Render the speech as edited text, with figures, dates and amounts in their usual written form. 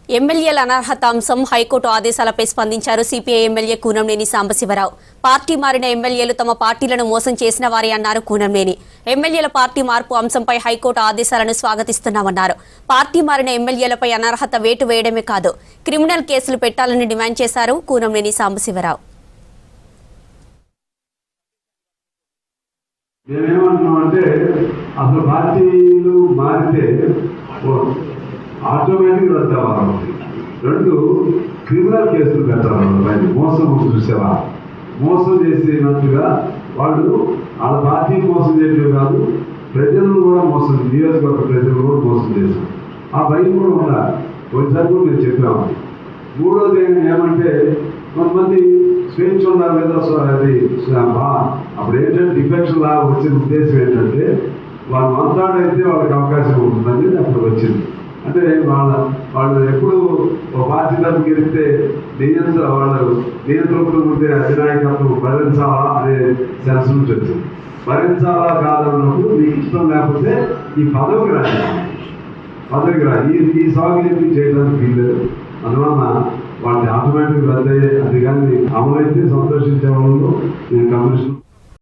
ఎమ్మెల్యేల అనర్హత అంశం హైకోర్టు ఆదేశాలపై స్పందించారు CPI MLA Kunamneni Sambasivarao. Party మారిన ఎమ్మెల్యేలు తమ పార్టీలను మోసం చేసిన వారే అన్నారు కూనంనేని. ఎమ్మెల్యేల పార్టీ మార్పు అంశంపై హైకోర్టు ఆదేశాలను స్వాగతిస్తున్నామన్నారు. పార్టీ మారిన ఎమ్మెల్యేలపై అనర్హత వేటు వేయడమే కాదు, క్రిమినల్ కేసులు పెట్టాలని డిమాండ్ చేశారు కూనంనేని సాంబశివరావు. మేమేమంటున్నామంటే అసలు పార్టీలు మారితే ఆటోమేటిక్ రద్దు అవ్వాలి. రెండు, క్రిమినల్ కేసులు పెట్టాలి. మోసం చూసేవా, మోసం చేసినట్టుగా వాళ్ళు వాళ్ళ పార్టీ మోసం చేయడం కాదు, ప్రజలను కూడా మోసం, నియోజకవర్గ ప్రజలు కూడా మోసం చేశారు. ఆ భయం కూడా ఉండాలి. ఒకసారి కూడా మేము చెప్పాము. మూడోది ఏమంటే కొంతమంది స్వేచ్ఛ ఉండాలి కదా. సో అది అప్పుడు ఏంటంటే డిఫెక్షన్ లా వచ్చిన ఉద్దేశం ఏంటంటే వాళ్ళు మాట్లాడైతే వాళ్ళకి అవకాశం ఉంటుందని అప్పుడు వచ్చింది. అంటే వాళ్ళు ఎప్పుడు ఒక పార్టీ తరఫు గెలిస్తే వాళ్ళు నియంత్రణలో ఉంటే అధినాయకత్వం భరించాలా అనే సెన్స్ నుంచి వచ్చింది. భరించాలా కాదన్నప్పుడు నీకు ఇష్టం లేకపోతే ఈ పదవికి రా ఈ సాగు చేయడానికి వీల్లేదు. అందువలన వాళ్ళని ఆటోమేటిక్ రద్దయ్యే అది కానీ అమలైతే సంతోషించే వాళ్ళు నేను కమిషన్